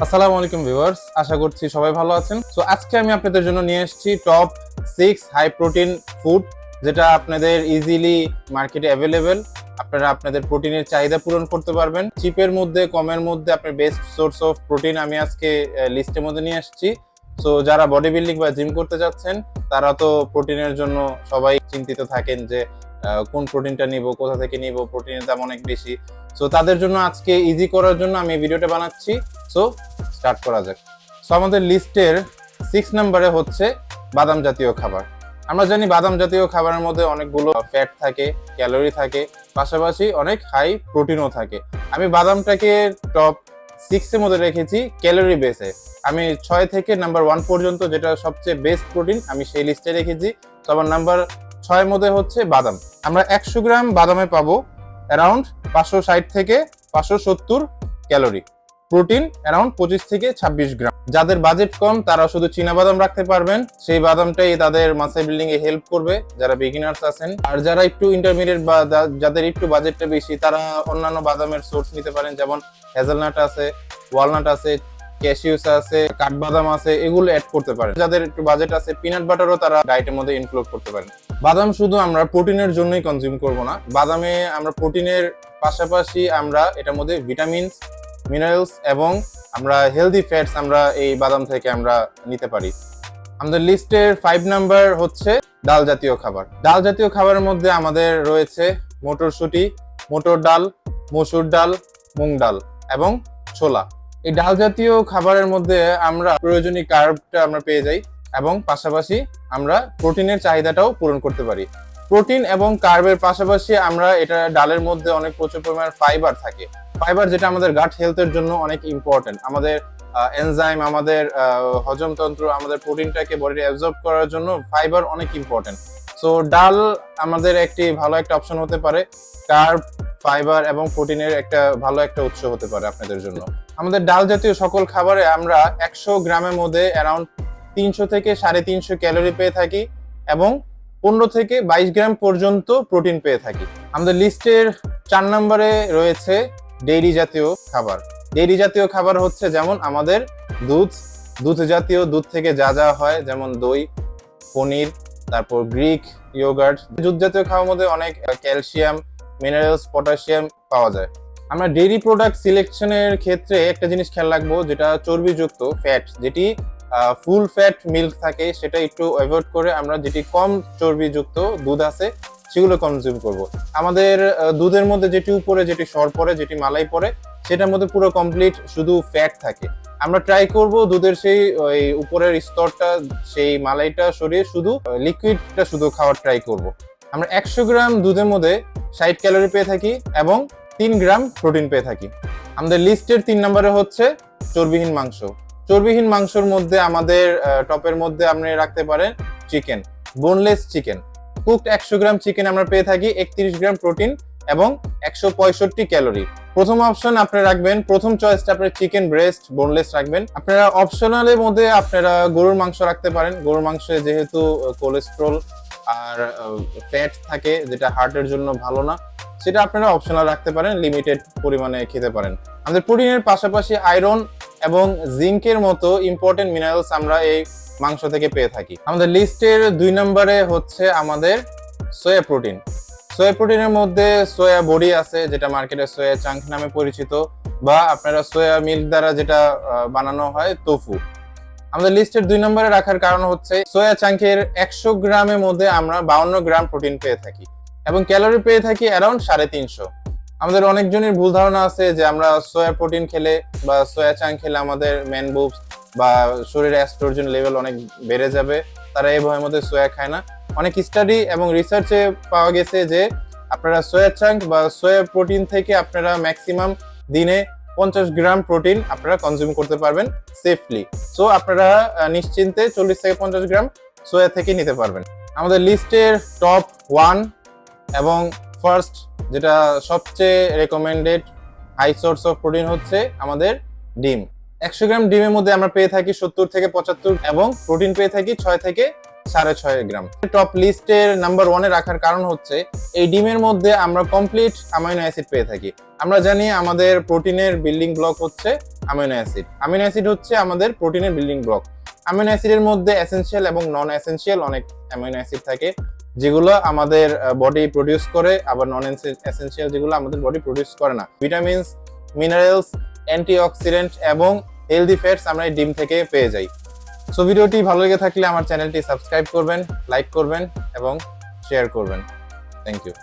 আসসালামু আলাইকুম ভিউয়ার্স, আশা করছি সবাই ভালো আছেন। সো আজকে আমি আপনাদের জন্য নিয়ে এসেছি টপ 6 হাই প্রোটিন ফুড, যেটা আপনাদের ইজিলি মার্কেটে অ্যাভেলেবেল। আপনারা আপনাদের প্রোটিনের চাহিদা পূরণ করতে পারবেন চিপের মধ্যে, কমের মধ্যে। আপনার বেস্ট সোর্স অফ প্রোটিন আমি আজকে লিস্টের মধ্যে নিয়ে এসেছি। সো যারা বডি বিল্ডিং বা জিম করতে যাচ্ছেন, তারা তো প্রোটিনের জন্য সবাই চিন্তিত থাকেন যে কোন প্রোটিনটা নিব, কোথা থেকে নিব, প্রোটিনের দাম অনেক বেশি। সো তাদের জন্য আজকে ইজি করার জন্য আমি ভিডিওটা বানাচ্ছি। সো স্টার্ট করা যাক। সো আমাদের লিস্টের 6 নম্বরে হচ্ছে বাদাম জাতীয় খাবার। আমরা জানি বাদাম জাতীয় খাবারের মধ্যে অনেকগুলো ফ্যাট থাকে, ক্যালোরি থাকে, পাশাপাশি অনেক হাই প্রোটিনও থাকে। আমি বাদামটাকে টপ 6 এর মধ্যে রেখেছি ক্যালোরি বেসে। আমি 6 থেকে নাম্বার 1 পর্যন্ত, যেটা সবচেয়ে বেস্ট প্রোটিন, আমি সেই লিস্টে রেখেছি। তো আমার নাম্বার 6 মধ্যে হচ্ছে বাদাম। আমরা 100 গ্রাম বাদামে পাবো অ্যারাউন্ড 560 থেকে 570 ক্যালোরি। প্রোটিন অ্যারাউন্ড 25 থেকে 26 গ্রাম। যাদের বাজেট কম তারা শুধু চীনা বাদাম রাখতে পারবেন, সেই বাদামটাই তাদের মাসেল বিল্ডিং এ হেল্প করবে, যারা বিগিনার্স আছেন। আর যারা একটু ইন্টারমিডিয়েট বা যাদের একটু বাজেটটা বেশি, তারা অন্যান্য বাদামের সোর্স নিতে পারেন, যেমন হেজেলনাট আছে, ওয়ালনাট আছে, ক্যাশিউস আছে, কাঠবাদাম আছে, এগুলো অ্যাড করতে পারেন। যাদের একটু বাজেট আছে, পিনাট বাটারও তারা ডায়েটের মধ্যে ইনক্লুড করতে পারেন। বাদাম শুধু আমরা প্রোটিনের জন্যই কনজিউম করব না, বাদামে আমরা প্রোটিনের পাশাপাশি আমরা এটার মধ্যে ভিটামিনস, মিনারেলস এবং আমরা হেলদি ফ্যাটস আমরা এই বাদাম থেকে আমরা নিতে পারি। আমাদের লিস্টের 5 নাম্বার হচ্ছে ডাল জাতীয় খাবার। ডাল জাতীয় খাবারের মধ্যে আমাদের রয়েছে মটরশুঁটি, মটর ডাল, মসুর ডাল, মুগ ডাল এবং ছোলা। এই ডাল জাতীয় খাবারের মধ্যে আমরা প্রয়োজনীয় কার্বটা আমরা পেয়ে যাই এবং পাশাপাশি আমরা প্রোটিনের চাহিদাটাও পূরণ করতে পারি। প্রোটিন এবং কার্বের পাশাপাশি আমরা এটা ডালের মধ্যে অনেক প্রচুর পরিমাণ ফাইবার থাকে। ফাইবার যেটা আমাদের গাট হেলথের জন্য অনেক ইম্পর্টেন্ট। আমাদের এনজাইম, আমাদের হজমতন্ত্র, আমাদের প্রোটিনটাকে বডিতে অ্যাবজর্ব করার জন্য ফাইবার অনেক ইম্পর্টেন্ট। সো ডাল আমাদের একটি ভালো একটা অপশন হতে পারে। কার্ব, ফাইবার এবং প্রোটিনের একটা ভালো একটা উৎস হতে পারে আপনাদের জন্য। আমাদের ডাল জাতীয় সকল খাবারে আমরা 100 গ্রামের মধ্যে অ্যারাউন্ড 300 থেকে 350 ক্যালোরি পেয়ে থাকি এবং 15 থেকে 22 গ্রাম পর্যন্ত প্রোটিন পেয়ে থাকি। আমাদের লিস্টের 4 নম্বরে রয়েছে ডেইরি জাতীয় খাবার। ডেইরি জাতীয় খাবার হচ্ছে যেমন আমাদের দুধ জাতীয়, দুধ থেকে যা যা হয়, যেমন দই, পনির, তারপর গ্রিক ইয়োগার্ট। দুধ জাতীয় খাবারের মধ্যে অনেক ক্যালসিয়াম, মিনারেলস, পটাশিয়াম পাওয়া যায়। আমরা ডেইরি প্রোডাক্ট সিলেকশনের ক্ষেত্রে একটা জিনিস খেয়াল রাখবো, যেটা চর্বিযুক্ত ফ্যাট, যেটি ফুল ফ্যাট মিল্ক থাকে, সেটা একটু অ্যাভয়েড করে আমরা যেটি কম চর্বিযুক্ত দুধ আছে সেগুলো কনজিউম করব। আমাদের দুধের মধ্যে যেটি উপরে যেটি সর পড়ে, যেটি মালাই পড়ে, সেটার মধ্যে পুরো কমপ্লিট শুধু ফ্যাট থাকে। আমরা ট্রাই করব দুধের সেই ওই উপরের স্তরটা, সেই মালাইটা সরিয়ে শুধু লিকুইডটা শুধু খাওয়ার ট্রাই করব। আমরা 100 গ্রাম দুধের মধ্যে 60 ক্যালোরি পেয়ে থাকি এবং 3 গ্রাম প্রোটিন পেয়ে থাকি। আমাদের লিস্টের 3 নম্বরে হচ্ছে চর্বিহীন মাংস। চর্বিহীন মাংসের মধ্যে আমাদের টপের মধ্যে আপনি রাখতে পারেন chicken, boneless chicken. Cooked 100 gram chicken আমরা পেয়ে থাকি 31 গ্রাম প্রোটিন এবং 165 ক্যালোরি। প্রথম অপশন আপনি রাখবেন, প্রথম চয়েসটা আপনার চিকেন ব্রেস্ট বোনলেস রাখবেন। আপনারা অপশনালের মধ্যে আপনারা গরুর মাংস রাখতে পারেন। গরুর মাংসে যেহেতু কোলেস্ট্রল আর ফ্যাট থাকে, যেটা হার্টের জন্য ভালো না, সেটা আপনারা অপশনাল রাখতে পারেন, লিমিটেড পরিমাণে খেতে পারেন। আমাদের প্রোটিনের পাশাপাশি আয়রন এবং জিঙ্কের মতো ইম্পর্টেন্ট মিনারেলস আমরা এই মাংস থেকে পেয়ে থাকি। আমাদের লিস্টের 2 নম্বরে হচ্ছে আমাদের সোয়া প্রোটিন। সোয়া প্রোটিনের মধ্যে সোয়া বডি আছে, যেটা মার্কেটে সোয়া চাঙ্ক নামে পরিচিত, বা আপনারা সোয়া মিল্ক দ্বারা যেটা বানানো হয় তোফু। আমাদের লিস্টের 2 নম্বরে রাখার কারণ হচ্ছে সোয়া চাঙ্কের 100 গ্রামের মধ্যে আমরা 52 গ্রাম প্রোটিন পেয়ে থাকি এবং ক্যালোরি পেয়ে থাকি অ্যারাউন্ড 350। আমাদের অনেকজনের ভুল ধারণা আছে যে আমরা সোয়া প্রোটিন খেলে বা সোয়া চাঙ্ক খেলে আমাদের ম্যান বুবস বা শরীরে অ্যাস্ট্রোজেন লেভেল অনেক বেড়ে যাবে, তারা এই ভয়ের মধ্যে সোয়া খায় না। অনেক স্টাডি এবং রিসার্চে পাওয়া গেছে যে আপনারা সোয়া চাঙ্ক বা সোয়া প্রোটিন থেকে আপনারা ম্যাক্সিমাম দিনে 50 গ্রাম প্রোটিন আপনারা কনজিউম করতে পারবেন সেফলি। সো আপনারা নিশ্চিন্তে 40 থেকে 50 গ্রাম সোয়া থেকে নিতে পারবেন। আমাদের লিস্টের টপ 1 এবং ফার্স্ট, যেটা সবচেয়ে recommended high source of protein হচ্ছে আমাদের ডিম। 100 গ্রাম ডিমের মধ্যে আমরা পেয়ে থাকি 70 থেকে 75 এবং প্রোটিন পেয়ে থাকি 6 থেকে 6.5 গ্রাম। টপ লিস্টের নাম্বার 1-এ রাখার কারণ হচ্ছে এই ডিমের মধ্যে আমরা কমপ্লিট অ্যামাইনো অ্যাসিড পেয়ে থাকি। আমরা জানি আমাদের প্রোটিনের বিল্ডিং ব্লক হচ্ছে অ্যামাইনো অ্যাসিড। অ্যামাইনো অ্যাসিড হচ্ছে আমাদের প্রোটিনের বিল্ডিং ব্লক। অ্যামাইনো অ্যাসিডের মধ্যে এসেনশিয়াল এবং নন এসেনশিয়াল অনেক অ্যামাইনো অ্যাসিড থাকে, যেগুলো আমাদের বডি প্রডিউস করে, আবার নন এসেনশিয়াল যেগুলো আমাদের বডি প্রডিউস করে না। ভিটামিনস, মিনারেলস, অ্যান্টিঅক্সিডেন্ট এবং হেলদি ফ্যাটস আমরা এই ডিম থেকে পেয়ে যাই। সো ভিডিওটি ভালো লেগে থাকলে আমার চ্যানেলটি সাবস্ক্রাইব করবেন, লাইক করবেন এবং শেয়ার করবেন। Thank you.